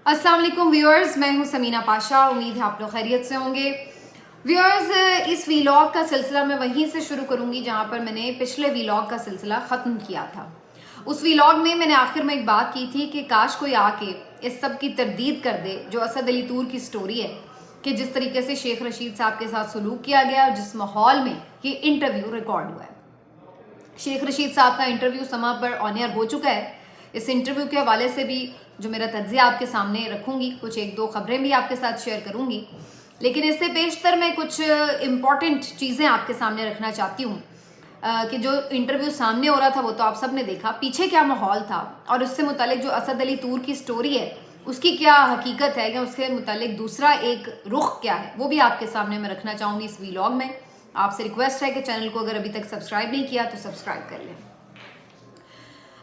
अस्सलाम वालेकुम व्यूअर्स, मैं हूं समीना पाशा। उम्मीद है आप लोग खैरियत से होंगे। व्यूअर्स, इस वीलॉग का सिलसिला मैं वहीं से शुरू करूंगी जहां पर मैंने पिछले वीलॉग का सिलसिला ख़त्म किया था। उस वीलॉग में मैंने आखिर में एक बात की थी कि काश कोई आके इस सब की तरदीद कर दे जो असद अली तूर की स्टोरी है कि जिस तरीके से शेख रशीद साहब के साथ सलूक किया गया और जिस माहौल में ये इंटरव्यू रिकॉर्ड हुआ है। शेख रशीद साहब का इंटरव्यू समा पर ऑन एयर हो चुका है। इस इंटरव्यू के हवाले से भी जो मेरा तज्जिया आपके सामने रखूंगी, कुछ एक दो खबरें भी आपके साथ शेयर करूंगी, लेकिन इससे पेशतर मैं कुछ इम्पॉर्टेंट चीज़ें आपके सामने रखना चाहती हूँ कि जो इंटरव्यू सामने हो रहा था वो तो आप सब ने देखा, पीछे क्या माहौल था और उससे मुतालिक जो असद अली तूर की स्टोरी है उसकी क्या हकीकत है या उसके मुतालिक दूसरा एक रुख क्या है वो भी आपके सामने मैं रखना चाहूँगी इस वीलॉग में। आपसे रिक्वेस्ट है कि चैनल को अगर अभी तक सब्सक्राइब नहीं किया तो सब्सक्राइब कर लें।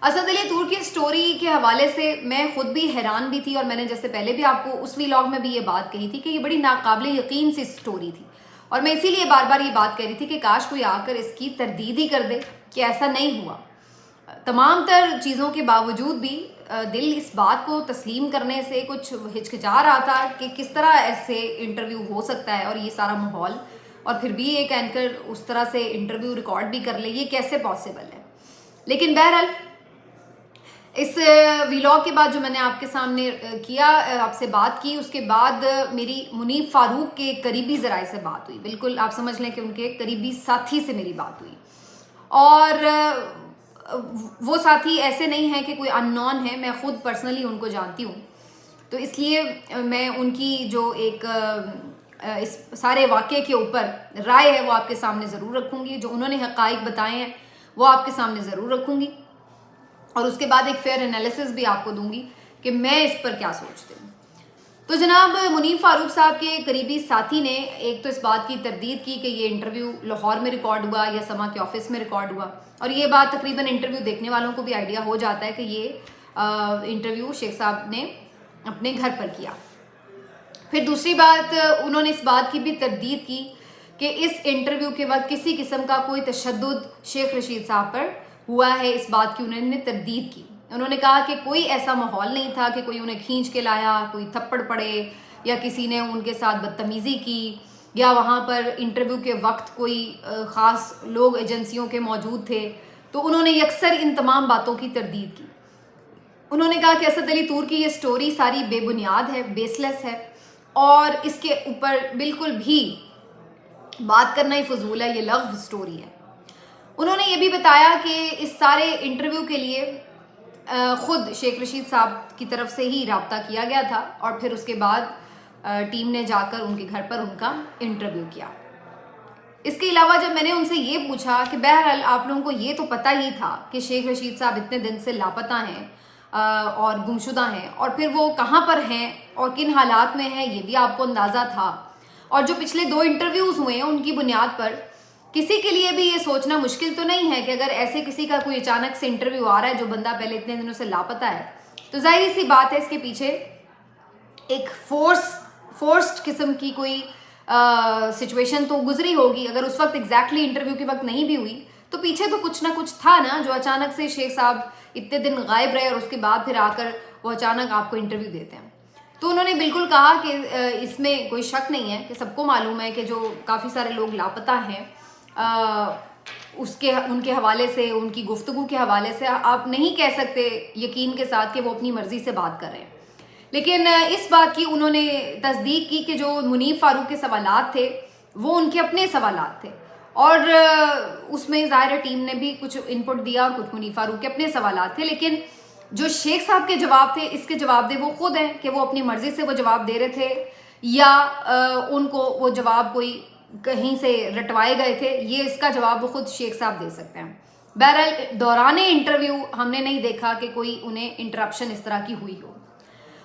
असद अली तूर की स्टोरी के हवाले से मैं खुद भी हैरान भी थी और मैंने जैसे पहले भी आपको उस व्लॉग में भी ये बात कही थी कि ये बड़ी नाकाबिले यकीन सी स्टोरी थी और मैं इसीलिए बार बार ये बात कह रही थी कि काश कोई आकर इसकी तरदीद ही कर दे कि ऐसा नहीं हुआ। तमाम तर चीज़ों के बावजूद भी दिल इस बात को तस्लीम करने से कुछ हिचकिचा रहा था कि किस तरह ऐसे इंटरव्यू हो सकता है और ये सारा माहौल, और फिर भी एक एंकर उस तरह से इंटरव्यू रिकॉर्ड भी कर ले, ये कैसे पॉसिबल है। लेकिन बहरहाल इस व्लॉग के बाद जो मैंने आपके सामने किया, आपसे बात की, उसके बाद मेरी मुनीफ फारूक के करीबी ज़राए से बात हुई। बिल्कुल आप समझ लें कि उनके करीबी साथी से मेरी बात हुई और वो साथी ऐसे नहीं है कि कोई अननोन है, मैं खुद पर्सनली उनको जानती हूँ, तो इसलिए मैं उनकी जो एक इस सारे वाक़े के ऊपर राय है वो आपके सामने ज़रूर रखूँगी। जो उन्होंने हक़ाइक़ बताए हैं वो आपके सामने ज़रूर रखूँगी और उसके बाद एक फेयर एनालिसिस भी आपको दूंगी कि मैं इस पर क्या सोचती हूँ। तो जनाब मुनीफ फारूक साहब के करीबी साथी ने एक तो इस बात की तरदीद की कि ये इंटरव्यू लाहौर में रिकॉर्ड हुआ या समा के ऑफिस में रिकॉर्ड हुआ, और ये बात तकरीबन इंटरव्यू देखने वालों को भी आइडिया हो जाता है कि ये इंटरव्यू शेख साहब ने अपने घर पर किया। फिर दूसरी बात, उन्होंने इस बात की भी तरदीद की कि इस इंटरव्यू के वक्त किसी किस्म का कोई तशद्दुद शेख रशीद साहब पर हुआ है, इस बात की उन्होंने तरदीद की। उन्होंने कहा कि कोई ऐसा माहौल नहीं था कि कोई उन्हें खींच के लाया, कोई थप्पड़ पड़े या किसी ने उनके साथ बदतमीज़ी की या वहाँ पर इंटरव्यू के वक्त कोई ख़ास लोग एजेंसियों के मौजूद थे। तो उन्होंने यकसर इन तमाम बातों की तरदीद की। उन्होंने कहा कि असद अली तूर की ये स्टोरी सारी बेबुनियाद है, बेसलेस है और इसके ऊपर बिल्कुल भी बात करना ही फजूल है, ये लग़्व स्टोरी है। उन्होंने ये भी बताया कि इस सारे इंटरव्यू के लिए ख़ुद शेख रशीद साहब की तरफ से ही रब्ता किया गया था और फिर उसके बाद टीम ने जाकर उनके घर पर उनका इंटरव्यू किया। इसके अलावा जब मैंने उनसे ये पूछा कि बहरहाल आप लोगों को ये तो पता ही था कि शेख रशीद साहब इतने दिन से लापता हैं और गुमशुदा हैं, और फिर वो कहाँ पर हैं और किन हालात में हैं ये भी आपको अंदाज़ा था, और जो पिछले 2 इंटरव्यूज़ हुए हैं उनकी बुनियाद पर किसी के लिए भी ये सोचना मुश्किल तो नहीं है कि अगर ऐसे किसी का कोई अचानक से इंटरव्यू आ रहा है जो बंदा पहले इतने दिनों से लापता है, तो जाहिर सी बात है इसके पीछे एक फोर्स्ड किस्म की कोई सिचुएशन तो गुजरी होगी। अगर उस वक्त एग्जैक्टली इंटरव्यू के वक्त नहीं भी हुई तो पीछे तो कुछ ना कुछ था ना, जो अचानक से शेख साहब इतने दिन गायब रहे और उसके बाद फिर आकर वो अचानक आपको इंटरव्यू देते हैं। तो उन्होंने बिल्कुल कहा कि इसमें कोई शक नहीं है कि सबको मालूम है कि जो काफ़ी सारे लोग लापता हैं उनके हवाले से, उनकी गुफ्तगू के हवाले से आप नहीं कह सकते यकीन के साथ कि वो अपनी मर्ज़ी से बात कर रहे हैं। लेकिन इस बात की उन्होंने तस्दीक की कि जो मुनीफ फारूक के सवालात थे वो उनके अपने सवालात थे और उसमें ज़ाहिर टीम ने भी कुछ इनपुट दिया और कुछ मुनीफ फारूक के अपने सवालात थे। लेकिन जो शेख साहब के जवाब थे इसके जवाब दे वो खुद हैं कि वो अपनी मर्ज़ी से वो जवाब दे रहे थे या उनको वो जवाब कोई कहीं से रटवाए गए थे, ये इसका जवाब वो खुद शेख साहब दे सकते हैं। बहरहाल दौरान इंटरव्यू हमने नहीं देखा कि कोई उन्हें इंटरप्शन इस तरह की हुई हो।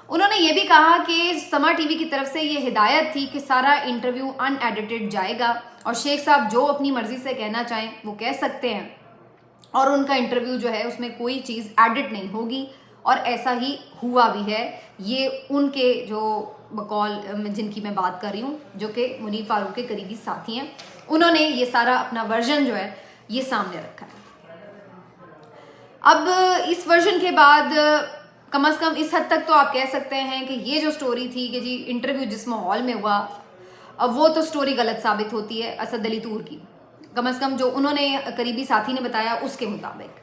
उन्होंने ये भी कहा कि समा टीवी की तरफ से ये हिदायत थी कि सारा इंटरव्यू अनएडिटेड जाएगा और शेख साहब जो अपनी मर्ज़ी से कहना चाहें वो कह सकते हैं और उनका इंटरव्यू जो है उसमें कोई चीज़ एडिट नहीं होगी, और ऐसा ही हुआ भी है। ये उनके जो बकौल जिनकी मैं बात कर रही हूँ जो कि मुनीफ फारूक के करीबी साथी हैं, उन्होंने ये सारा अपना वर्जन जो है ये सामने रखा है। अब इस वर्जन के बाद कम से कम इस हद तक तो आप कह सकते हैं कि ये जो स्टोरी थी कि जी इंटरव्यू जिस माहौल में हुआ, अब वो तो स्टोरी गलत साबित होती है असद अली तूर की, कम से कम जो उन्होंने करीबी साथी ने बताया उसके मुताबिक।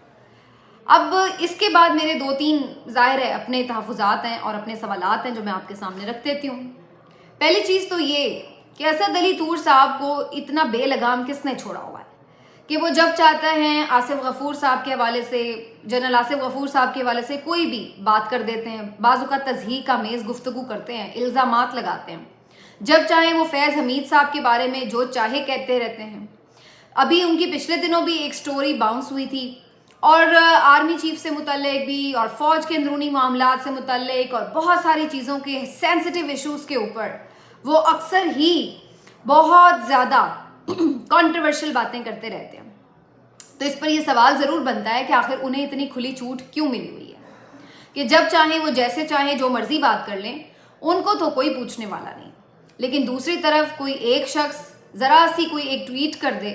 अब इसके बाद मेरे 2-3 ज़ाहिर है अपने तहफ़्फ़ुज़ात हैं और अपने सवालात हैं जो मैं आपके सामने रख देती हूँ। पहली चीज़ तो ये कि असद अली तूर साहब को इतना बेलगाम किसने छोड़ा हुआ है कि वो जब चाहते हैं आसिफ गफूर साहब के हवाले से, जनरल आसिफ गफूर साहब के हवाले से कोई भी बात कर देते हैं, बाज़ औक़ात तज़हीक का मेज़ गुफ्तगू करते हैं, इल्ज़ामात लगाते हैं। जब चाहे वो फैज़ हमीद साहब के बारे में जो चाहे कहते रहते हैं। अभी उनकी पिछले दिनों भी एक स्टोरी बाउंस हुई थी और आर्मी चीफ से मुतल्लिक भी और फ़ौज के अंदरूनी मामलात से मुतल्लिक और बहुत सारी चीज़ों के सेंसिटिव इशूज़ के ऊपर वो अक्सर ही बहुत ज़्यादा कंट्रोवर्शियल बातें करते रहते हैं। तो इस पर यह सवाल ज़रूर बनता है कि आखिर उन्हें इतनी खुली छूट क्यों मिली हुई है कि जब चाहे वो जैसे चाहे जो मर्जी बात कर लें, उनको तो कोई पूछने वाला नहीं। लेकिन दूसरी तरफ कोई एक शख्स ज़रा सी कोई एक ट्वीट कर दे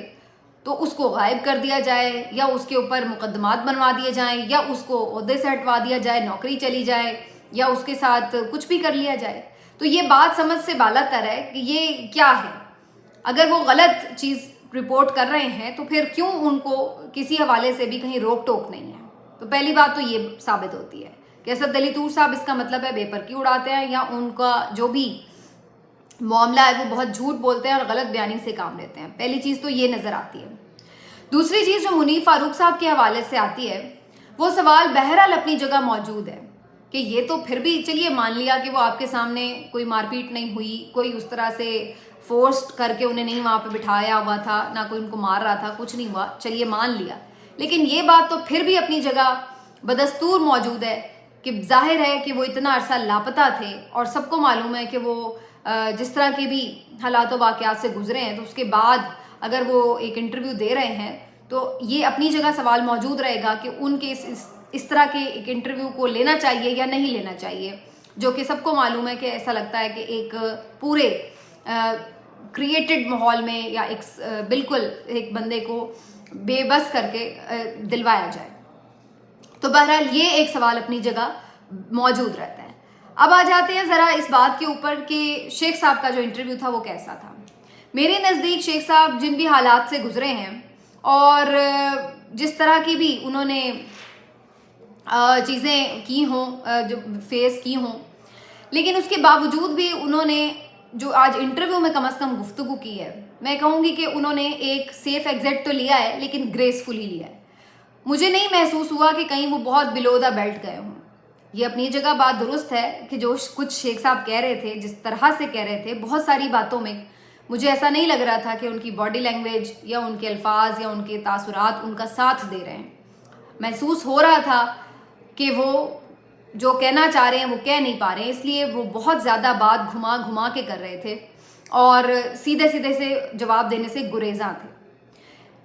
तो उसको गायब कर दिया जाए या उसके ऊपर मुकदमात बनवा दिए जाएं या उसको ओहदे से हटवा दिया जाए, नौकरी चली जाए या उसके साथ कुछ भी कर लिया जाए। तो ये बात समझ से बालातर है कि ये क्या है। अगर वो गलत चीज़ रिपोर्ट कर रहे हैं तो फिर क्यों उनको किसी हवाले से भी कहीं रोक टोक नहीं है। तो पहली बात तो ये साबित होती है कि असद अली तूर साहब इसका मतलब है बेपरकी उड़ाते हैं या उनका जो भी मामला है वो बहुत झूठ बोलते हैं और गलत बयानी से काम लेते हैं। पहली चीज़ तो ये नज़र आती है। दूसरी चीज़ जो मुनीर फारूक साहब के हवाले से आती है, वो सवाल बहरहाल अपनी जगह मौजूद है कि ये तो फिर भी चलिए मान लिया कि वो आपके सामने कोई मारपीट नहीं हुई, कोई उस तरह से फोर्स करके उन्हें नहीं वहाँ पे बिठाया हुआ था, ना कोई उनको मार रहा था, कुछ नहीं हुआ, चलिए मान लिया। लेकिन ये बात तो फिर भी अपनी जगह बदस्तूर मौजूद है कि जाहिर है कि वो इतना अरसा लापता थे और सबको मालूम है कि वो जिस तरह के भी हालात व वाक़यात से गुजरे हैं, तो उसके बाद अगर वो एक इंटरव्यू दे रहे हैं तो ये अपनी जगह सवाल मौजूद रहेगा कि उनके इस तरह के एक इंटरव्यू को लेना चाहिए या नहीं लेना चाहिए, जो कि सबको मालूम है कि ऐसा लगता है कि एक पूरे क्रिएटेड माहौल में या एक बिल्कुल एक बंदे को बेबस करके दिलवाया जाए। तो बहरहाल ये एक सवाल अपनी जगह मौजूद रहता है। अब आ जाते हैं ज़रा इस बात के ऊपर कि शेख साहब का जो इंटरव्यू था वो कैसा था। मेरे नज़दीक शेख साहब जिन भी हालात से गुजरे हैं और जिस तरह की भी उन्होंने चीज़ें की हों, जो फेस की हों, लेकिन उसके बावजूद भी उन्होंने जो आज इंटरव्यू में कम से कम गुफ्तगू की है, मैं कहूँगी कि उन्होंने एक सेफ एग्जिट तो लिया है लेकिन ग्रेसफुली लिया है। मुझे नहीं महसूस हुआ कि कहीं वो बहुत बिलो द बेल्ट गए हों। ये अपनी जगह बात दुरुस्त है कि जो कुछ शेख साहब कह रहे थे, जिस तरह से कह रहे थे, बहुत सारी बातों में मुझे ऐसा नहीं लग रहा था कि उनकी बॉडी लैंग्वेज या उनके अल्फाज या उनके तासुरात उनका साथ दे रहे हैं। महसूस हो रहा था कि वो जो कहना चाह रहे हैं वो कह नहीं पा रहे हैं, इसलिए वो बहुत ज़्यादा बात घुमा घुमा के कर रहे थे और सीधे सीधे से जवाब देने से गुरेज़ा थे।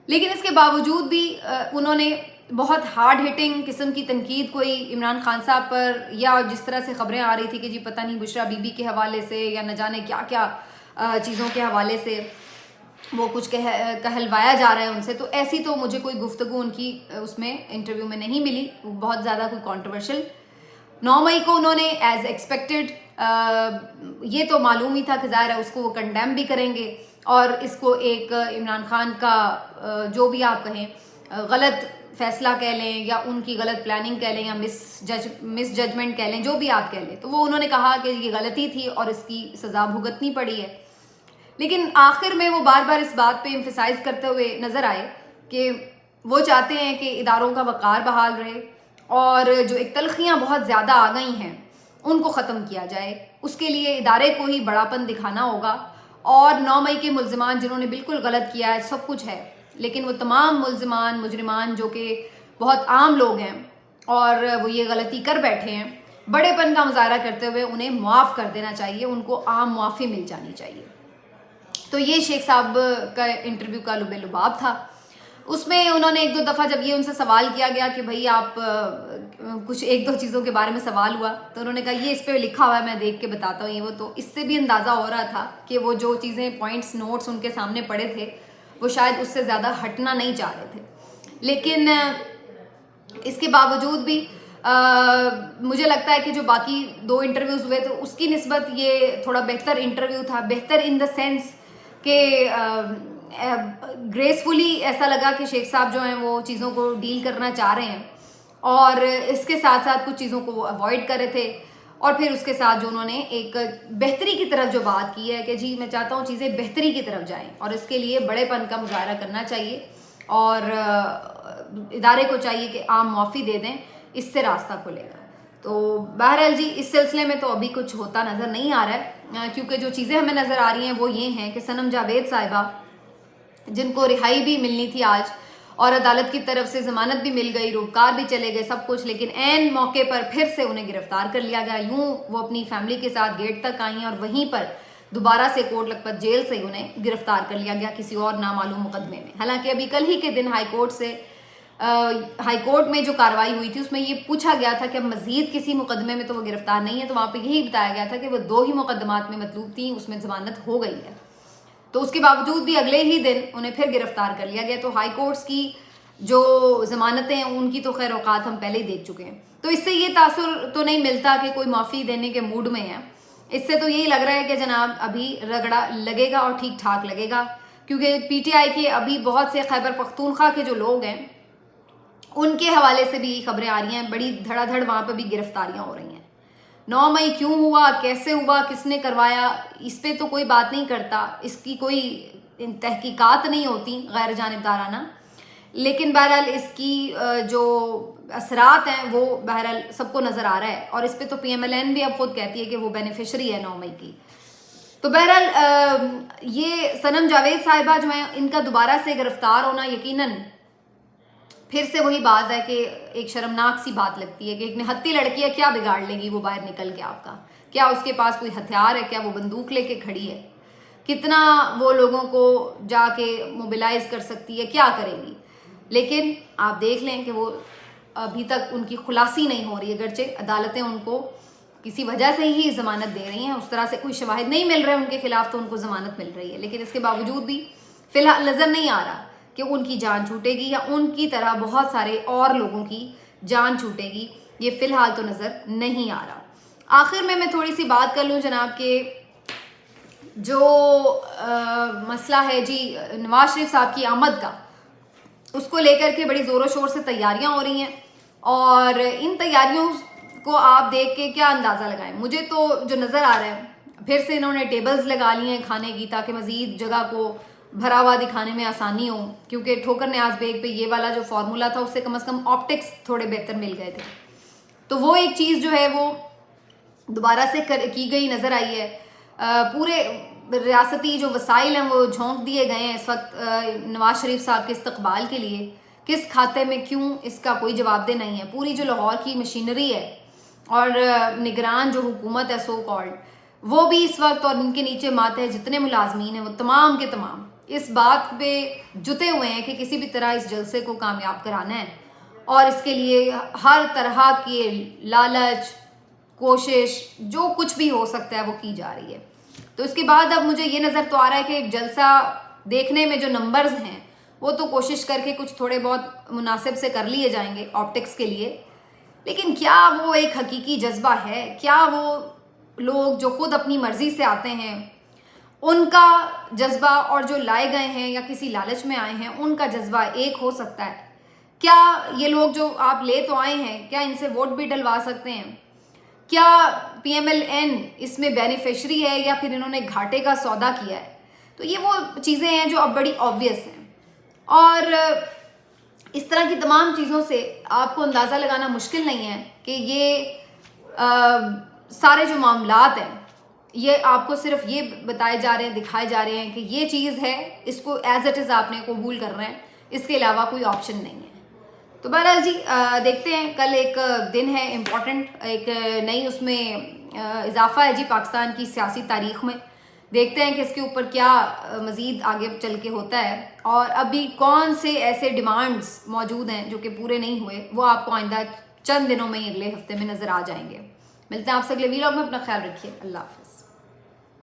लेकिन इसके बावजूद भी उन्होंने बहुत हार्ड हिटिंग किस्म की तनकीद कोई इमरान खान साहब पर, या जिस तरह से खबरें आ रही थी कि जी पता नहीं बुशरा बीबी के हवाले से या न जाने क्या क्या चीज़ों के हवाले से वो कुछ कहलवाया जा रहा है उनसे, तो ऐसी तो मुझे कोई गुफ्तगू उनकी उसमें इंटरव्यू में नहीं मिली, बहुत ज़्यादा कोई कॉन्ट्रोवर्शियल। 9 मई को उन्होंने एज एक्सपेक्टेड ये तो मालूम ही था कि ज़ाहिर है उसको वो कंडेम भी करेंगे और इसको एक इमरान खान का जो भी आप कहें गलत फैसला कह लें या उनकी गलत प्लानिंग कह लें या मिस जजमेंट कह लें, जो भी आप कह लें, तो वो उन्होंने कहा कि ये गलती थी और इसकी सज़ा भुगतनी पड़ी है। लेकिन आखिर में वो बार बार इस बात पे एम्फसाइज करते हुए नज़र आए कि वो चाहते हैं कि इदारों का वक़ार बहाल रहे और जो एक तलखियाँ बहुत ज़्यादा आ गई हैं उनको ख़त्म किया जाए। उसके लिए इदारे को ही बड़ापन दिखाना होगा और 9 मई के मुल्ज़िमान जिन्होंने बिल्कुल गलत किया है, सब कुछ है, लेकिन वो तमाम मुल्ज़िमान मुजरिमान जो कि बहुत आम लोग हैं और वो ये गलती कर बैठे हैं, बड़ेपन का मुजाहरा करते हुए उन्हें माफ़ कर देना चाहिए, उनको आम माफ़ी मिल जानी चाहिए। तो ये शेख साहब का इंटरव्यू का लुबे लुबाब था। उसमें उन्होंने 1-2 दफ़ा जब ये उनसे सवाल किया गया कि भाई आप कुछ 1-2 चीज़ों के बारे में सवाल हुआ, तो उन्होंने कहा ये इस पे लिखा हुआ है, मैं देख के बताता हूँ ये वो। तो इससे भी अंदाज़ा हो रहा था कि वो जो चीज़ें पॉइंट्स नोट्स उनके सामने पड़े थे वो शायद उससे ज़्यादा हटना नहीं चाह रहे थे। लेकिन इसके बावजूद भी مجھے لگتا ہے کہ جو باقی 2 انٹرویوز ہوئے تو اس کی نسبت یہ تھوڑا بہتر انٹرویو تھا. بہتر ان دا سینس کہ گریسفلی ایسا لگا کہ شیخ صاحب جو ہیں وہ چیزوں کو ڈیل کرنا چاہ رہے ہیں اور اس کے ساتھ ساتھ کچھ چیزوں کو وہ اوائڈ کر رہے تھے. اور پھر اس کے ساتھ جو انہوں نے ایک بہتری کی طرف جو بات کی ہے کہ جی میں چاہتا ہوں چیزیں بہتری کی طرف جائیں اور اس کے لیے بڑے پن کا مظاہرہ کرنا چاہیے اور ادارے کو چاہیے کہ عام معافی دے دیں, اس سے راستہ کھلے گا. تو بہرحال جی اس سلسلے میں تو ابھی کچھ ہوتا نظر نہیں آ رہا ہے, کیونکہ جو چیزیں ہمیں نظر آ رہی ہیں وہ یہ ہیں کہ صنم جاوید صاحبہ جن کو رہائی بھی ملنی تھی آج اور عدالت کی طرف سے ضمانت بھی مل گئی, روپکار بھی چلے گئے سب کچھ, لیکن عین موقع پر پھر سے انہیں گرفتار کر لیا گیا. یوں وہ اپنی فیملی کے ساتھ گیٹ تک آئی ہیں اور وہیں پر دوبارہ سے کوٹ لکھپت جیل سے انہیں گرفتار کر لیا گیا کسی اور نامعلوم مقدمے میں. حالانکہ ابھی کل ہی کے دن ہائی کورٹ میں جو کارروائی ہوئی تھی اس میں یہ پوچھا گیا تھا کہ اب مزید کسی مقدمے میں تو وہ گرفتار نہیں ہے, تو وہاں پہ یہی بتایا گیا تھا کہ وہ 2 ہی مقدمات میں مطلوب تھیں, اس میں ضمانت ہو گئی ہے. تو اس کے باوجود بھی اگلے ہی دن انہیں پھر گرفتار کر لیا گیا. تو ہائی کورٹس کی جو ضمانتیں ہیں ان کی تو خیر اوقات ہم پہلے ہی دیکھ چکے ہیں. تو اس سے یہ تاثر تو نہیں ملتا کہ کوئی معافی دینے کے موڈ میں ہے. اس سے تو یہی لگ رہا ہے کہ جناب ابھی رگڑا لگے گا اور ٹھیک ٹھاک لگے گا, کیونکہ پی ٹی آئی کے ابھی بہت سے خیبر پختونخوا کے جو لوگ ہیں ان کے حوالے سے بھی خبریں آ رہی ہیں, بڑی دھڑا دھڑ وہاں پہ بھی گرفتاریاں ہو رہی ہیں. 9 مئی کیوں ہوا, کیسے ہوا, کس نے کروایا, اس پہ تو کوئی بات نہیں کرتا, اس کی کوئی تحقیقات نہیں ہوتی غیر جانبدارانہ. لیکن بہرحال اس کی جو اثرات ہیں وہ بہرحال سب کو نظر آ رہا ہے, اور اس پہ تو پی ایم ایل این بھی اب خود کہتی ہے کہ وہ بینیفیشری ہے 9 مئی کی. تو بہرحال یہ صنم جاوید صاحبہ جو ہیں ان کا دوبارہ سے گرفتار ہونا یقیناً پھر سے وہی بات ہے کہ ایک شرمناک سی بات لگتی ہے کہ ایک نہتی لڑکی ہے, کیا بگاڑ لے گی وہ باہر نکل کے آپ کا, کیا اس کے پاس کوئی ہتھیار ہے, کیا وہ بندوق لے کے کھڑی ہے, کتنا وہ لوگوں کو جا کے موبلائز کر سکتی ہے, کیا کرے گی. لیکن آپ دیکھ لیں کہ وہ ابھی تک ان کی خلاصی نہیں ہو رہی ہے, اگرچہ عدالتیں ان کو کسی وجہ سے ہی ضمانت دے رہی ہیں, اس طرح سے کوئی شواہد نہیں مل رہے ان کے خلاف تو ان کو ضمانت مل رہی ہے. لیکن اس کے باوجود بھی فی الحال نظر نہیں آ رہا کہ ان کی جان چھوٹے گی یا ان کی طرح بہت سارے اور لوگوں کی جان چھوٹے گی, یہ فی الحال تو نظر نہیں آ رہا. آخر میں تھوڑی سی بات کر لوں جناب کہ جو مسئلہ ہے جی نواز شریف صاحب کی آمد کا, اس کو لے کر کے بڑی زور و شور سے تیاریاں ہو رہی ہیں, اور ان تیاریوں کو آپ دیکھ کے کیا اندازہ لگائیں. مجھے تو جو نظر آ رہا ہے پھر سے انہوں نے ٹیبلز لگا لی ہیں کھانے کی تاکہ مزید جگہ کو بھرا ہوا دکھانے میں آسانی ہو, کیونکہ ٹھوکر نیاز بیگ پہ یہ والا جو فارمولا تھا اس سے کم از کم آپٹکس تھوڑے بہتر مل گئے تھے. تو وہ ایک چیز جو ہے وہ دوبارہ سے کی گئی نظر آئی ہے. پورے ریاستی جو وسائل ہیں وہ جھونک دیے گئے ہیں اس وقت نواز شریف صاحب کے استقبال کے لیے. کس کھاتے میں کیوں, اس کا کوئی جواب دہ نہیں ہے. پوری جو لاہور کی مشینری ہے اور نگران جو حکومت ہے سو کالڈ, وہ بھی اس وقت, اور ان کے نیچے ماتحت جتنے ملازمین ہیں وہ تمام کے تمام اس بات پہ جتے ہوئے ہیں کہ کسی بھی طرح اس جلسے کو کامیاب کرانا ہے, اور اس کے لیے ہر طرح کی لالچ کوشش جو کچھ بھی ہو سکتا ہے وہ کی جا رہی ہے. تو اس کے بعد اب مجھے یہ نظر تو آ رہا ہے کہ جلسہ دیکھنے میں جو نمبرز ہیں وہ تو کوشش کر کے کچھ تھوڑے بہت مناسب سے کر لیے جائیں گے آپٹکس کے لیے, لیکن کیا وہ ایک حقیقی جذبہ ہے, کیا وہ لوگ جو خود اپنی مرضی سے آتے ہیں ان کا جذبہ اور جو لائے گئے ہیں یا کسی لالچ میں آئے ہیں ان کا جذبہ ایک ہو سکتا ہے؟ کیا یہ لوگ جو آپ لے تو آئے ہیں کیا ان سے ووٹ بھی ڈلوا سکتے ہیں؟ کیا پی ایم ایل این اس میں بینیفیشری ہے یا پھر انہوں نے گھاٹے کا سودا کیا ہے؟ تو یہ وہ چیزیں ہیں جو اب بڑی آبویس ہیں, اور اس طرح کی تمام چیزوں سے آپ کو اندازہ لگانا مشکل نہیں ہے کہ یہ سارے جو معاملات ہیں یہ آپ کو صرف یہ بتائے جا رہے ہیں, دکھائے جا رہے ہیں کہ یہ چیز ہے, اس کو ایز اٹ از آپ نے قبول کرنا ہے, اس کے علاوہ کوئی آپشن نہیں ہے. تو بہرحال جی دیکھتے ہیں, کل ایک دن ہے امپورٹنٹ, ایک نئی اس میں اضافہ ہے جی پاکستان کی سیاسی تاریخ میں. دیکھتے ہیں کہ اس کے اوپر کیا مزید آگے چل کے ہوتا ہے, اور ابھی کون سے ایسے ڈیمانڈز موجود ہیں جو کہ پورے نہیں ہوئے, وہ آپ کو آئندہ چند دنوں میں اگلے ہفتے میں نظر آ جائیں گے. ملتے ہیں آپ سے اگلے ویلاگ میں, اپنا خیال رکھیے, اللہ حافظ.